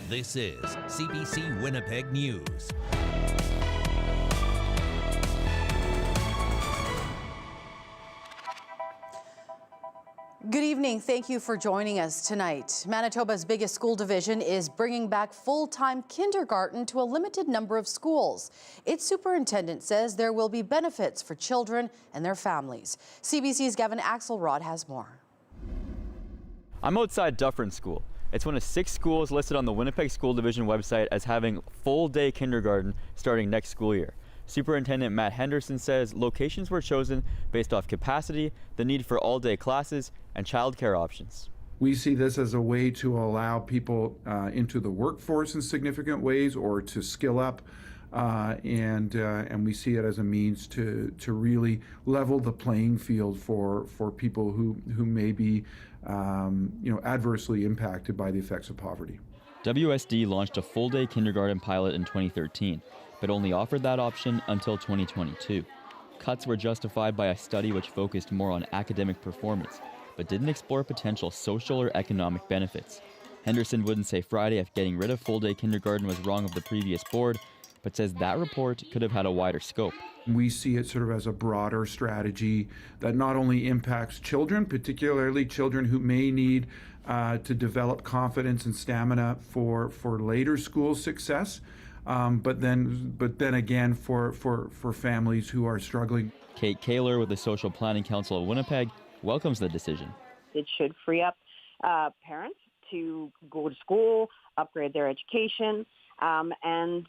This is CBC Winnipeg News. Good evening. Thank you for joining us tonight. Manitoba's biggest school division is bringing back full-time kindergarten to a limited number of schools. Its superintendent says there will be benefits for children and their families. CBC's Gavin Axelrod has more. I'm outside Dufferin School. It's one of 6 schools listed on the Winnipeg School Division website as having full-day kindergarten starting next school year. Superintendent Matt Henderson says locations were chosen based off capacity, the need for all-day classes, and childcare options. We see this as a way to allow people into the workforce in significant ways or to skill up, and we see it as a means to really level the playing field for people who may be adversely impacted by the effects of poverty. WSD launched a full-day kindergarten pilot in 2013, but only offered that option until 2022. Cuts were justified by a study which focused more on academic performance, but didn't explore potential social or economic benefits. Henderson wouldn't say Friday if getting rid of full-day kindergarten was wrong of the previous board, but says that report could have had a wider scope. We see it sort of as a broader strategy that not only impacts children, particularly children who may need to develop confidence and stamina for later school success, but then again for families who are struggling. Kate Kaler with the Social Planning Council of Winnipeg welcomes the decision. It should free up parents to go to school, upgrade their education, and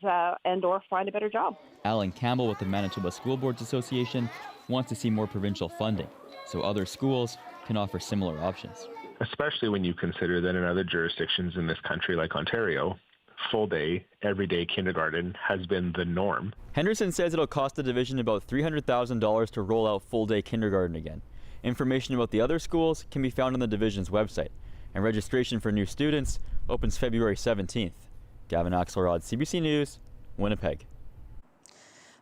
or find a better job. Alan Campbell with the Manitoba School Boards Association wants to see more provincial funding so other schools can offer similar options. Especially when you consider that in other jurisdictions in this country like Ontario, full-day, everyday kindergarten has been the norm. Henderson says it'll cost the division about $300,000 to roll out full-day kindergarten again. Information about the other schools can be found on the division's website, and registration for new students opens February 17th. Gavin Axelrod, CBC News, Winnipeg.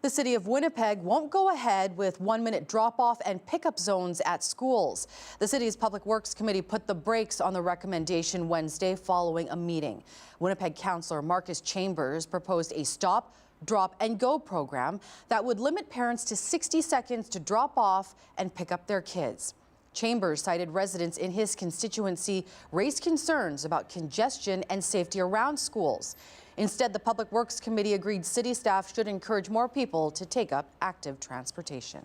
The City of Winnipeg won't go ahead with 1-minute drop-off and pickup zones at schools. The city's Public Works Committee put the brakes on the recommendation Wednesday following a meeting. Winnipeg Councillor Marcus Chambers proposed a stop, drop and go program that would limit parents to 60 seconds to drop off and pick up their kids. Chambers cited residents in his constituency raised concerns about congestion and safety around schools. Instead, the Public Works Committee agreed city staff should encourage more people to take up active transportation.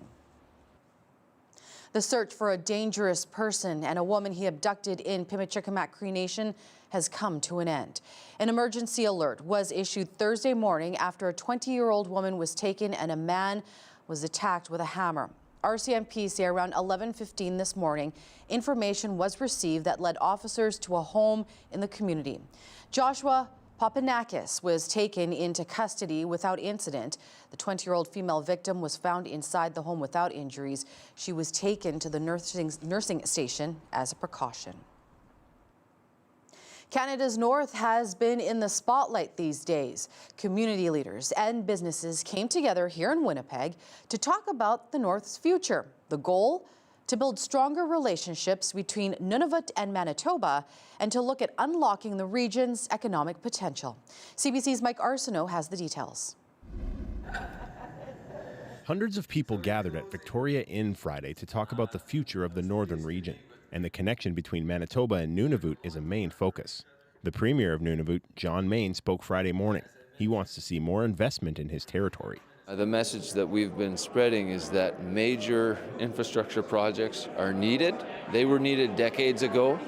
The search for a dangerous person and a woman he abducted in Pimicikamak Cree Nation has come to an end. An emergency alert was issued Thursday morning after a 20-year-old woman was taken and a man was attacked with a hammer. RCMP say around 11:15 this morning, information was received that led officers to a home in the community. Joshua Papanakis was taken into custody without incident. The 20-year-old female victim was found inside the home without injuries. She was taken to the nursing station as a precaution. Canada's North has been in the spotlight these days. Community leaders and businesses came together here in Winnipeg to talk about the North's future. The goal? To build stronger relationships between Nunavut and Manitoba and to look at unlocking the region's economic potential. CBC's Mike Arsenault has the details. Hundreds of people gathered at Victoria Inn Friday to talk about the future of the northern region. And the connection between Manitoba and Nunavut is a main focus. The Premier of Nunavut, John Mayne, spoke Friday morning. He wants to see more investment in his territory. The message that we've been spreading is that major infrastructure projects are needed. They were needed decades ago.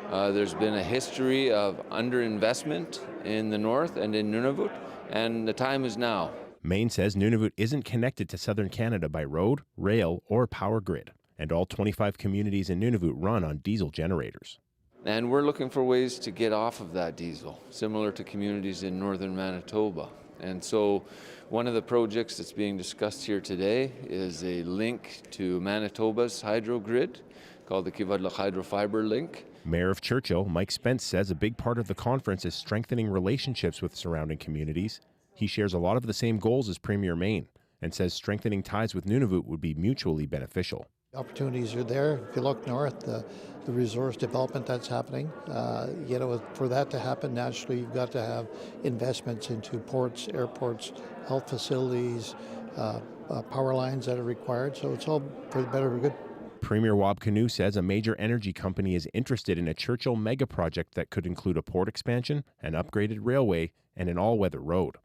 There's been a history of underinvestment in the north and in Nunavut, and the time is now. Mayne says Nunavut isn't connected to southern Canada by road, rail, or power grid. And all 25 communities in Nunavut run on diesel generators. And we're looking for ways to get off of that diesel, similar to communities in northern Manitoba. And so one of the projects that's being discussed here today is a link to Manitoba's hydro grid called the Kivadla Hydrofiber Link. Mayor of Churchill, Mike Spence, says a big part of the conference is strengthening relationships with surrounding communities. He shares a lot of the same goals as Premier Mayne and says strengthening ties with Nunavut would be mutually beneficial. Opportunities are there. If you look north, the resource development that's happening, for that to happen, naturally you've got to have investments into ports, airports, health facilities, power lines that are required. So it's all for the better good. Premier Wab Kinew says a major energy company is interested in a Churchill mega project that could include a port expansion, an upgraded railway, and an all-weather road.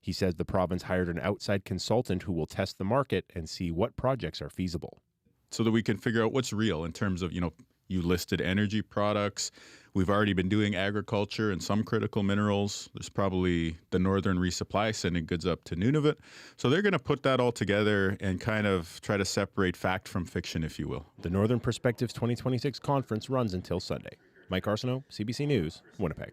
He says the province hired an outside consultant who will test the market and see what projects are feasible. So that we can figure out what's real in terms of, you listed energy products. We've already been doing agriculture and some critical minerals. There's probably the Northern Resupply sending goods up to Nunavut. So they're going to put that all together and kind of try to separate fact from fiction, if you will. The Northern Perspectives 2026 conference runs until Sunday. Mike Arsenault, CBC News, Winnipeg.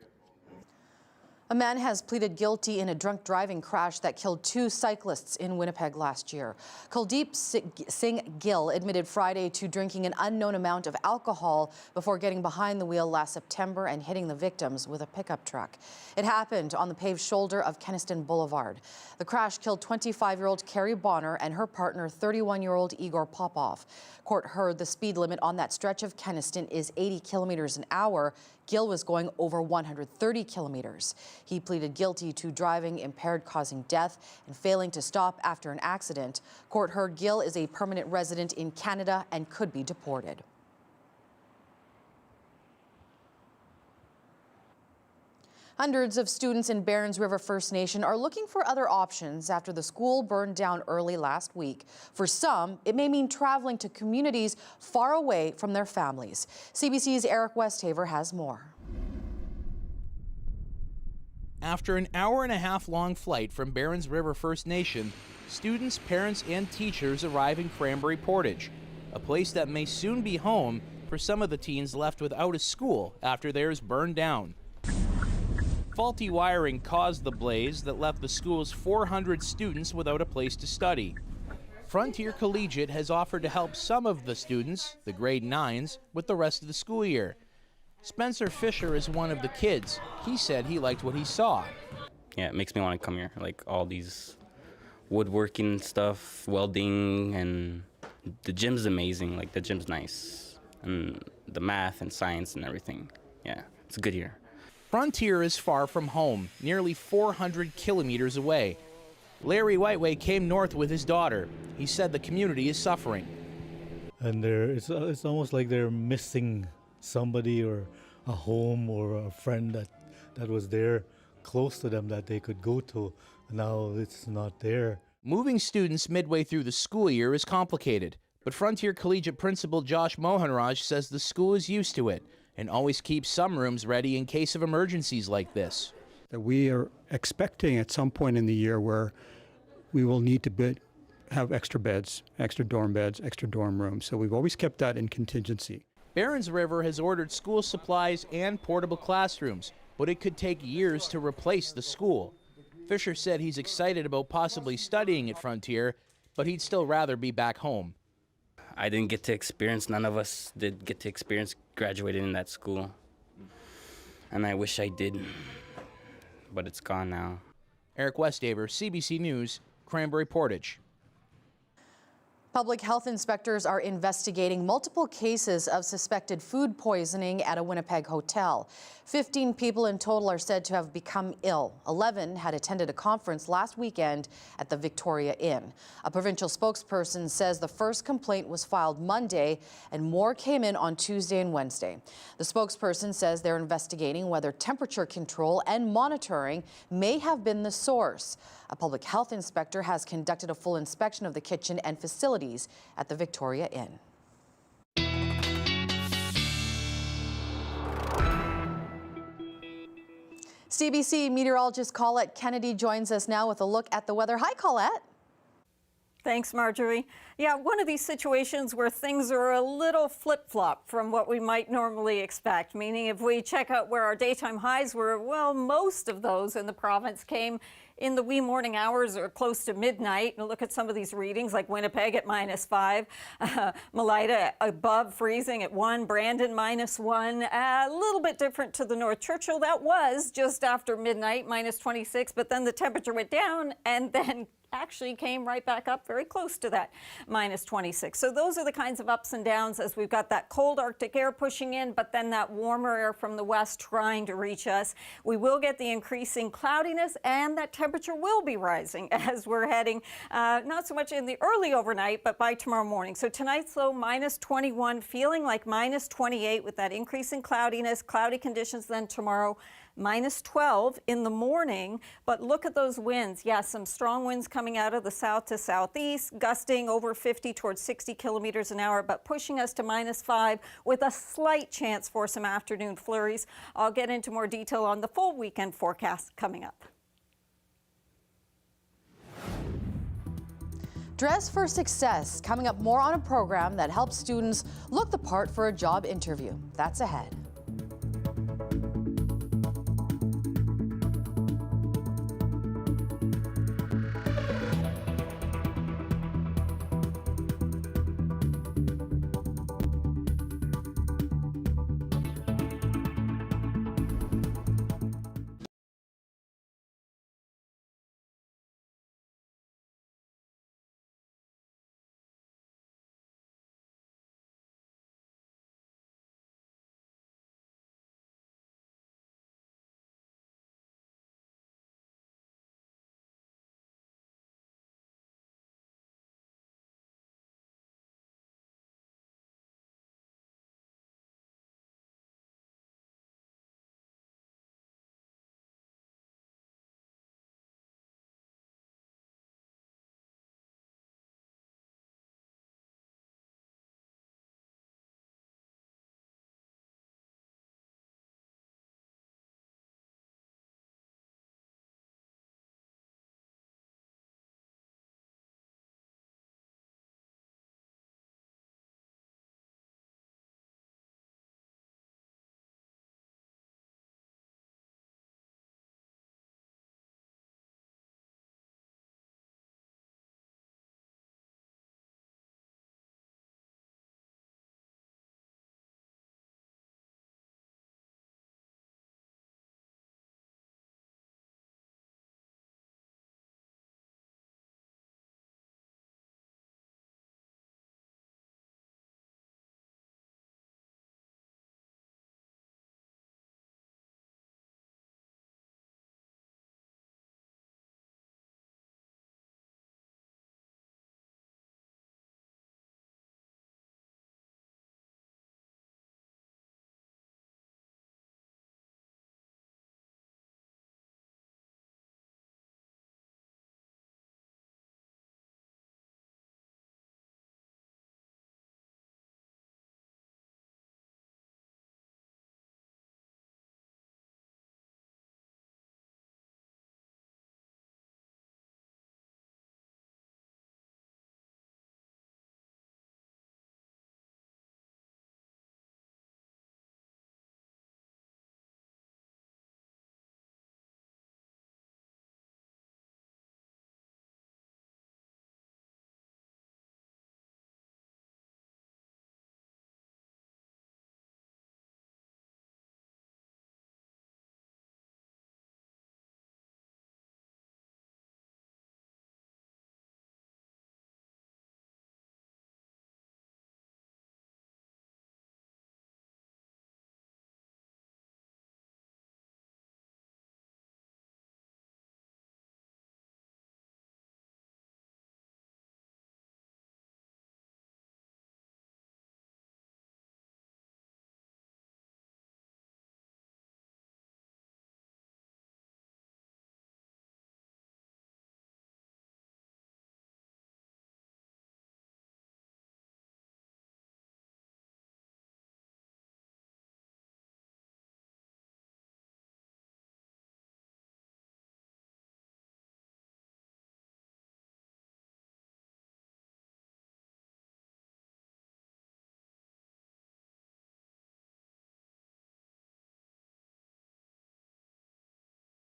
A man has pleaded guilty in a drunk driving crash that killed 2 cyclists in Winnipeg last year. Kuldeep Singh Gill admitted Friday to drinking an unknown amount of alcohol before getting behind the wheel last September and hitting the victims with a pickup truck. It happened on the paved shoulder of Kenaston Boulevard. The crash killed 25-year-old Carrie Bonner and her partner, 31-year-old Igor Popov. Court heard the speed limit on that stretch of Kenaston is 80 kilometers an hour. Gill was going over 130 kilometers. He pleaded guilty to driving impaired, causing death, and failing to stop after an accident. Court heard Gill is a permanent resident in Canada and could be deported. Hundreds of students in Barons River First Nation are looking for other options after the school burned down early last week. For some, it may mean traveling to communities far away from their families. CBC's Eric Westhaver has more. After an hour-and-a-half-long flight from Barons River First Nation, students, parents, and teachers arrive in Cranberry Portage, a place that may soon be home for some of the teens left without a school after theirs burned down. Faulty wiring caused the blaze that left the school's 400 students without a place to study. Frontier Collegiate has offered to help some of the students, the grade 9s, with the rest of the school year. Spencer Fisher is one of the kids. He said he liked what he saw. Yeah, it makes me want to come here, like all these woodworking stuff, welding, and the gym's amazing. Like the gym's nice, and the math and science and everything. Yeah, it's good here. Frontier is far from home, nearly 400 kilometers away. Larry Whiteway came north with his daughter. He said the community is suffering. And it's almost like they're missing somebody or a home or a friend that was there close to them that they could go to. Now it's not there. Moving students midway through the school year is complicated, but Frontier Collegiate Principal Josh Mohanraj says the school is used to it and always keeps some rooms ready in case of emergencies like this. We are expecting at some point in the year where we will need to have extra beds, extra dorm beds, extra dorm rooms. So we've always kept that in contingency. Barons River has ordered school supplies and portable classrooms, but it could take years to replace the school. Fisher said he's excited about possibly studying at Frontier, but he'd still rather be back home. I didn't get to experience, none of us did get to experience graduating in that school. And I wish I did, but it's gone now. Eric Westhaver, CBC News, Cranberry Portage. Public health inspectors are investigating multiple cases of suspected food poisoning at a Winnipeg hotel. 15 people in total are said to have become ill. 11 had attended a conference last weekend at the Victoria Inn. A provincial spokesperson says the first complaint was filed Monday and more came in on Tuesday and Wednesday. The spokesperson says they're investigating whether temperature control and monitoring may have been the source. A public health inspector has conducted a full inspection of the kitchen and facilities at the Victoria Inn. CBC meteorologist Colette Kennedy joins us now with a look at the weather. Hi, Colette. Thanks, Marjorie. Yeah, one of these situations where things are a little flip-flop from what we might normally expect, meaning if we check out where our daytime highs were, well, most of those in the province came in the wee morning hours or close to midnight. And look at some of these readings, like Winnipeg at -5, Melita above freezing at 1, Brandon -1. A little bit different to the North Churchill. That was just after midnight, -26, but then the temperature went down and then actually came right back up very close to that minus 26. So those are the kinds of ups and downs as we've got that cold Arctic air pushing in, but then that warmer air from the west trying to reach us. We will get the increasing cloudiness, and that temperature will be rising as we're heading, not so much in the early overnight, but by tomorrow morning. So tonight's low minus 21, feeling like minus 28 with that increase in cloudiness, cloudy conditions. Then tomorrow, minus 12 in the morning, but look at those winds. Yes, some strong winds coming out of the south to southeast, gusting over 50 towards 60 kilometers an hour, but pushing us to minus 5 with a slight chance for some afternoon flurries. I'll get into more detail on the full weekend forecast coming up. Dress for Success, coming up more on a program that helps students look the part for a job interview. That's ahead.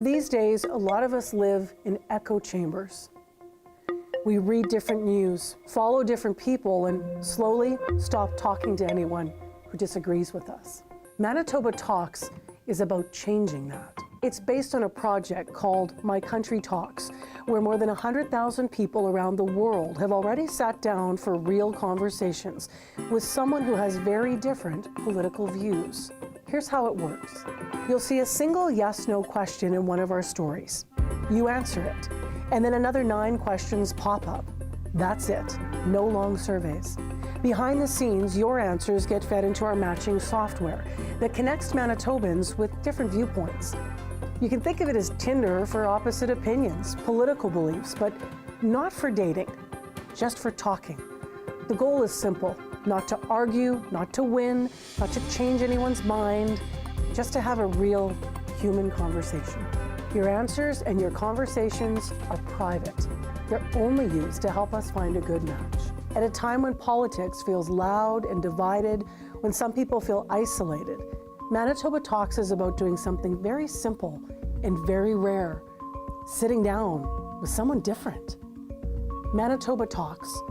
These days, a lot of us live in echo chambers. We read different news, follow different people, and slowly stop talking to anyone who disagrees with us. Manitoba Talks is about changing that. It's based on a project called My Country Talks, where more than 100,000 people around the world have already sat down for real conversations with someone who has very different political views. Here's how it works. You'll see a single yes/no question in one of our stories. You answer it, and then another 9 questions pop up. That's it, no long surveys. Behind the scenes, your answers get fed into our matching software that connects Manitobans with different viewpoints. You can think of it as Tinder for opposite opinions, political beliefs, but not for dating, just for talking. The goal is simple, not to argue, not to win, not to change anyone's mind, just to have a real human conversation. Your answers and your conversations are private. They're only used to help us find a good match. At a time when politics feels loud and divided, when some people feel isolated, Manitoba Talks is about doing something very simple and very rare, sitting down with someone different. Manitoba Talks.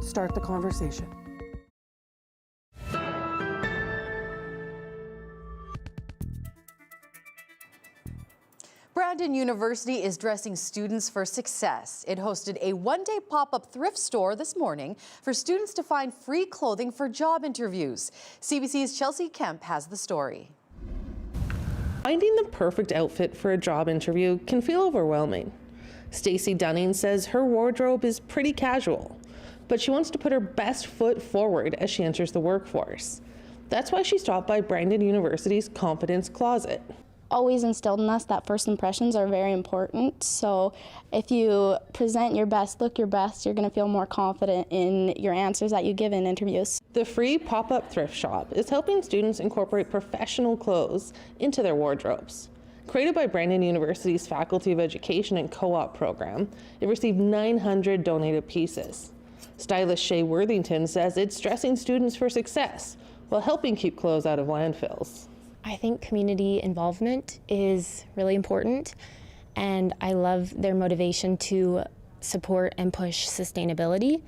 Start the conversation. Brandon University is dressing students for success. It hosted a one-day pop-up thrift store this morning for students to find free clothing for job interviews. CBC's Chelsea Kemp has the story. Finding the perfect outfit for a job interview can feel overwhelming. Stacey Dunning says her wardrobe is pretty casual, but she wants to put her best foot forward as she enters the workforce. That's why she stopped by Brandon University's Confidence Closet. Always instilled in us that first impressions are very important. So if you present your best, look your best, you're going to feel more confident in your answers that you give in interviews. The free pop-up thrift shop is helping students incorporate professional clothes into their wardrobes. Created by Brandon University's Faculty of Education and Co-op program, it received 900 donated pieces. Stylist Shay Worthington says it's dressing students for success while helping keep clothes out of landfills. I think community involvement is really important, and I love their motivation to support and push sustainability.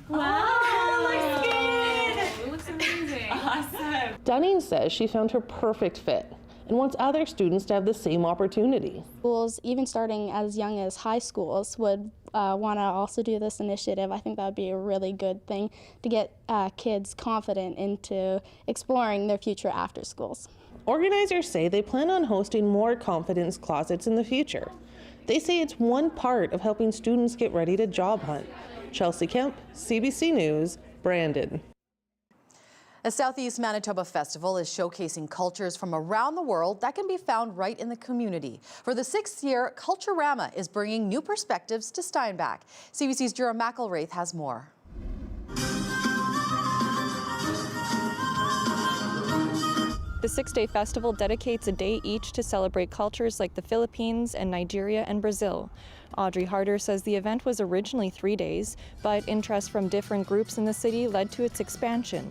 Wow, looks good! It looks amazing. Awesome. Dunning says she found her perfect fit and wants other students to have the same opportunity. Schools, even starting as young as high schools, would want to also do this initiative. I think that would be a really good thing to get kids confident into exploring their future after schools. Organizers say they plan on hosting more confidence closets in the future. They say it's one part of helping students get ready to job hunt. Chelsea Kemp, CBC News, Brandon. A Southeast Manitoba festival is showcasing cultures from around the world that can be found right in the community. For the 6th year, Culturama is bringing new perspectives to Steinbach. CBC's Jura McElwraith has more. The 6-day festival dedicates a day each to celebrate cultures like the Philippines and Nigeria and Brazil. Audrey Harder says the event was originally 3 days, but interest from different groups in the city led to its expansion.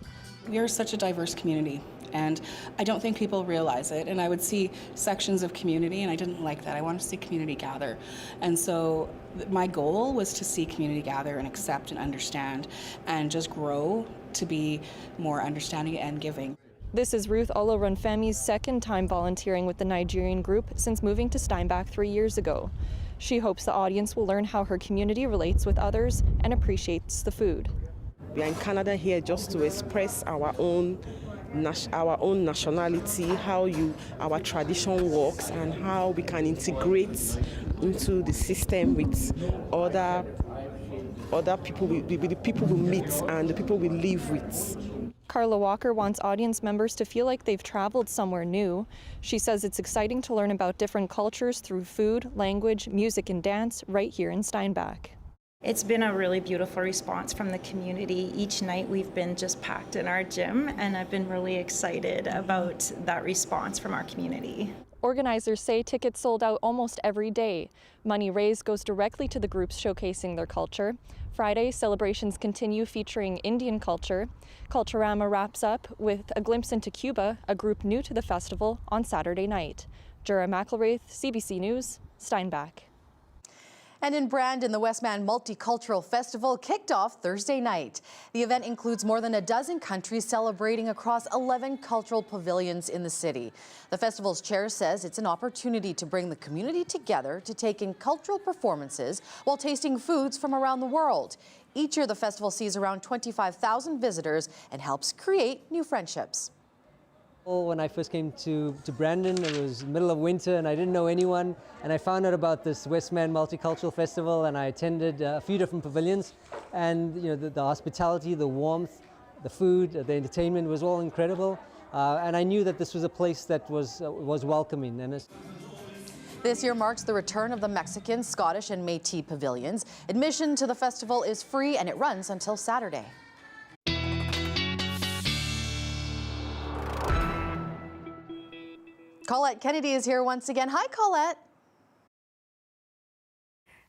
We are such a diverse community, and I don't think people realize it. And I would see sections of community, and I didn't like that. I wanted to see community gather. And so my goal was to see community gather and accept and understand and just grow to be more understanding and giving. This is Ruth Olorunfemi's second time volunteering with the Nigerian group since moving to Steinbach 3 years ago. She hopes the audience will learn how her community relates with others and appreciates the food. We are in Canada here just to express our own nationality, how our tradition works, and how we can integrate into the system with other people, the people we meet and the people we live with. Carla Walker wants audience members to feel like they've traveled somewhere new. She says it's exciting to learn about different cultures through food, language, music, and dance right here in Steinbach. It's been a really beautiful response from the community. Each night we've been just packed in our gym, and I've been really excited about that response from our community. Organizers say tickets sold out almost every day. Money raised goes directly to the groups showcasing their culture. Friday, celebrations continue featuring Indian culture. Culturama wraps up with a glimpse into Cuba, a group new to the festival, on Saturday night. Jura McElwraith, CBC News, Steinbach. And in Brandon, the Westman Multicultural Festival kicked off Thursday night. The event includes more than a dozen countries celebrating across 11 cultural pavilions in the city. The festival's chair says it's an opportunity to bring the community together to take in cultural performances while tasting foods from around the world. Each year, the festival sees around 25,000 visitors and helps create new friendships. When I first came to Brandon, it was middle of winter and I didn't know anyone, and I found out about this Westman Multicultural Festival, and I attended a few different pavilions, and the hospitality, the warmth, the food, the entertainment was all incredible, and I knew that this was a place that was welcoming. This year marks the return of the Mexican, Scottish and Métis pavilions. Admission to the festival is free and it runs until Saturday. Colette Kennedy is here once again. Hi, Colette.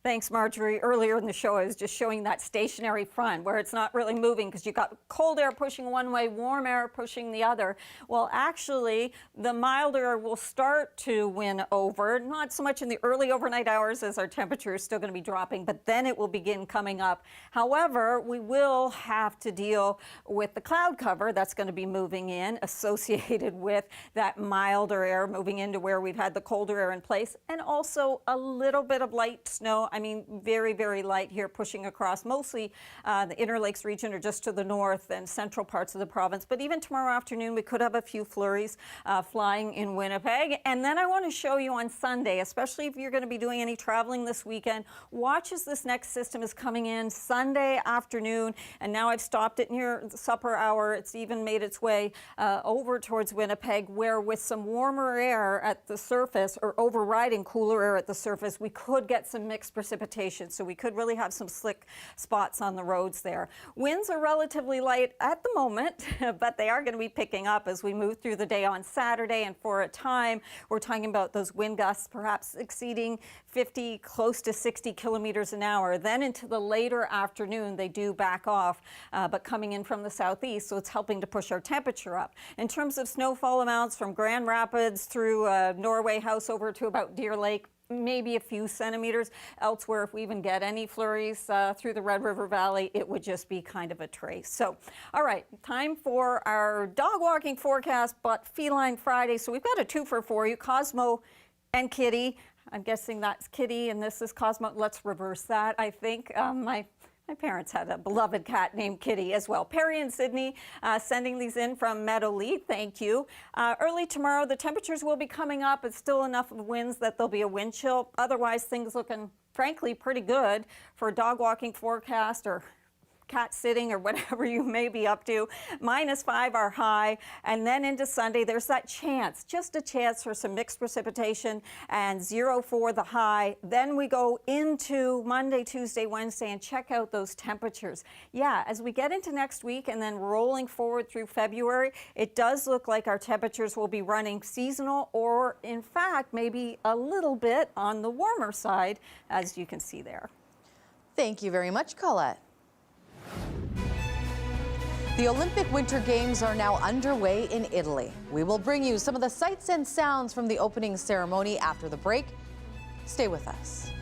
Thanks, Marjorie. Earlier in the show, I was just showing that stationary front where it's not really moving because you've got cold air pushing one way, warm air pushing the other. Well, actually, the mild air will start to win over, not so much in the early overnight hours as our temperature is still going to be dropping, but then it will begin coming up. However, we will have to deal with the cloud cover that's going to be moving in associated with that milder air moving into where we've had the colder air in place, and also a little bit of light snow. I mean, very, very light here pushing across mostly the Inner Lakes region or just to the north and central parts of the province. But even tomorrow afternoon, we could have a few flurries flying in Winnipeg. And then I want to show you on Sunday, especially if you're going to be doing any traveling this weekend, watch as this next system is coming in Sunday afternoon. And now I've stopped it near the supper hour. It's even made its way over towards Winnipeg, where with some warmer air at the surface or overriding cooler air at the surface, we could get some mixed precipitation, so we could really have some slick spots on the roads there. Winds are relatively light at the moment, but they are going to be picking up as we move through the day on Saturday, and for a time we're talking about those wind gusts perhaps exceeding 50, close to 60 kilometers an hour. Then into the later afternoon they do back off, but coming in from the southeast, so it's helping to push our temperature up. In terms of snowfall amounts from Grand Rapids through Norway House over to about Deer Lake, maybe a few centimeters. Elsewhere, if we even get any flurries through the Red River Valley, it would just be kind of a trace. So, all right, time for our dog walking forecast, but Feline Friday. So we've got a twofer for you, Cosmo and Kitty. I'm guessing that's Kitty and this is Cosmo. Let's reverse that, I think. My parents had a beloved cat named Kitty as well. Perry and Sydney sending these in from Meadowlead. Thank you. Early tomorrow, the temperatures will be coming up. It's still enough of winds that there'll be a wind chill. Otherwise, things looking, frankly, pretty good for a dog walking forecast or cat sitting or whatever you may be up to. -5 our high, and then into Sunday there's that chance, just a chance for some mixed precipitation, and 0 for the high. Then we go into Monday, Tuesday, Wednesday, and check out those temperatures. Yeah, as we get into next week and then rolling forward through February, it does look like our temperatures will be running seasonal, or in fact maybe a little bit on the warmer side, as you can see there. Thank you very much, Colette. The Olympic Winter Games are now underway in Italy. We will bring you some of the sights and sounds from the opening ceremony after the break. Stay with us.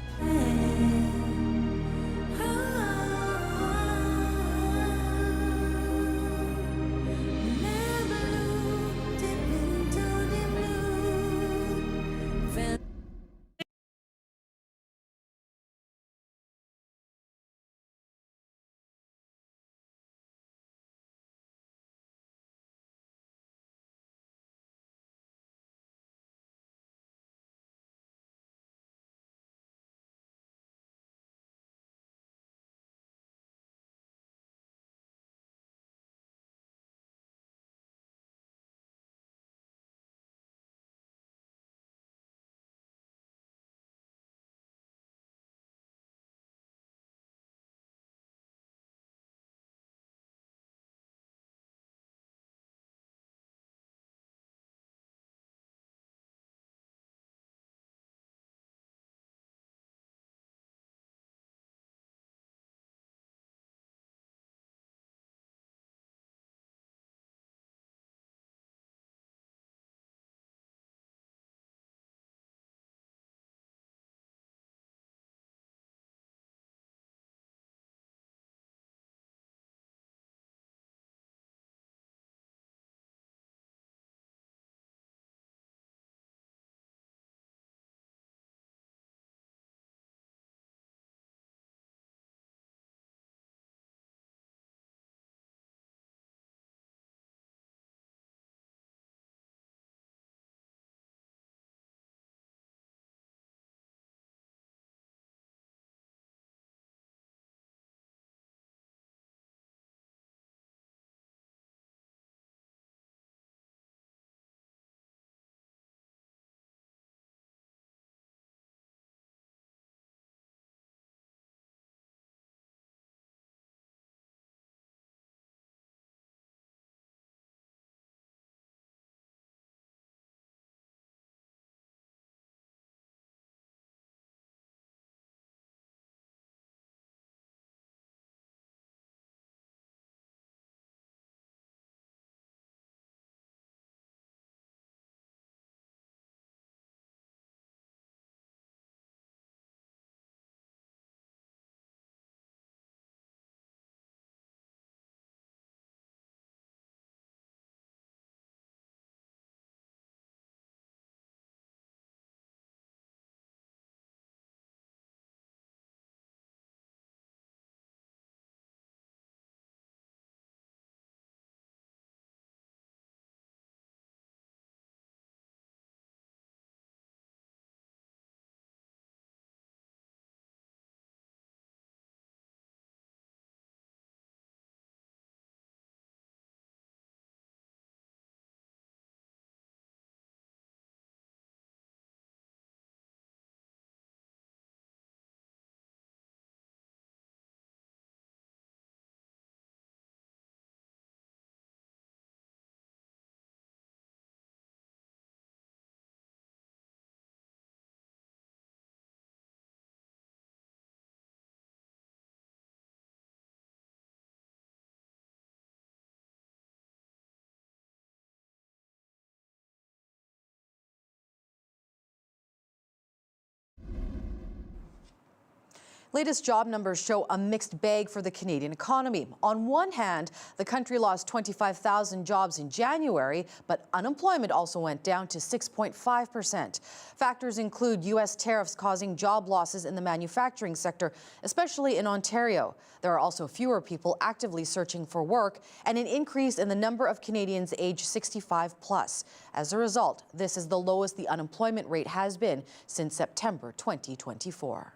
Latest job numbers show a mixed bag for the Canadian economy. On one hand, the country lost 25,000 jobs in January, but unemployment also went down to 6.5%. Factors include U.S. tariffs causing job losses in the manufacturing sector, especially in Ontario. There are also fewer people actively searching for work and an increase in the number of Canadians aged 65 plus. As a result, this is the lowest the unemployment rate has been since September 2024.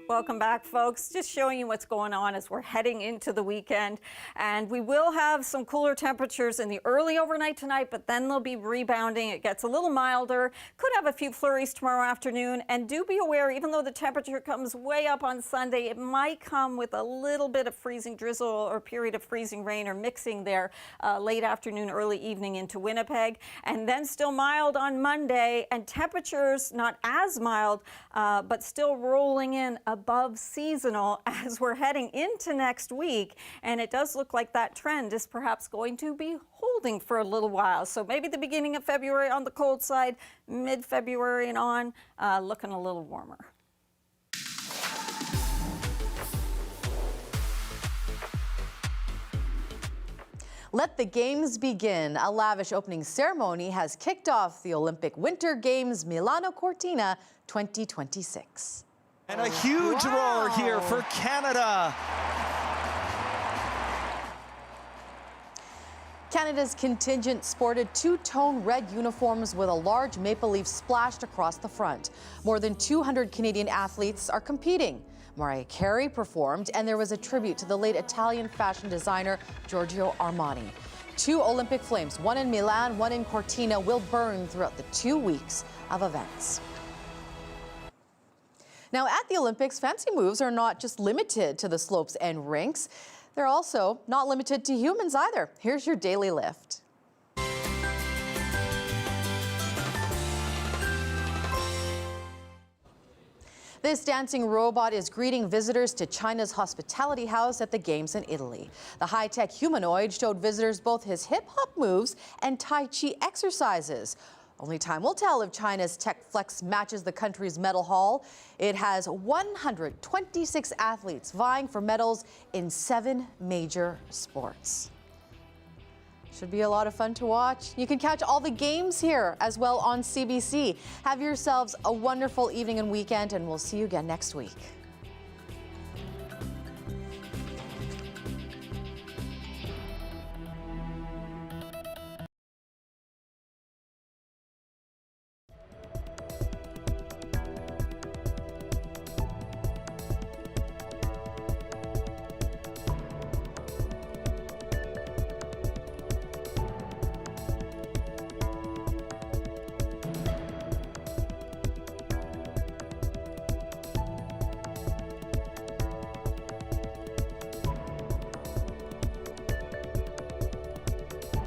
Welcome back, folks. Just showing you what's going on as we're heading into the weekend. And we will have some cooler temperatures in the early overnight tonight, but then they'll be rebounding. It gets a little milder. Could have a few flurries tomorrow afternoon. And do be aware, even though the temperature comes way up on Sunday, it might come with a little bit of freezing drizzle or period of freezing rain or mixing there late afternoon, early evening into Winnipeg. And then still mild on Monday, and temperatures not as mild, but still rolling in above seasonal as we're heading into next week. And it does look like that trend is perhaps going to be holding for a little while. So maybe the beginning of February on the cold side, mid-February and on, looking a little warmer. Let the Games begin. A lavish opening ceremony has kicked off the Olympic Winter Games Milano Cortina 2026. And a huge roar here for Canada. Canada's contingent sported two-tone red uniforms with a large maple leaf splashed across the front. More than 200 Canadian athletes are competing. Mariah Carey performed, and there was a tribute to the late Italian fashion designer Giorgio Armani. 2 Olympic flames, one in Milan, one in Cortina, will burn throughout the 2 weeks of events. Now, at the Olympics, fancy moves are not just limited to the slopes and rinks. They're also not limited to humans either. Here's your daily lift. This dancing robot is greeting visitors to China's hospitality house at the Games in Italy. The high-tech humanoid showed visitors both his hip-hop moves and Tai Chi exercises. Only time will tell if China's tech flex matches the country's medal haul. It has 126 athletes vying for medals in 7 major sports. Should be a lot of fun to watch. You can catch all the games here as well on CBC. Have yourselves a wonderful evening and weekend, and we'll see you again next week.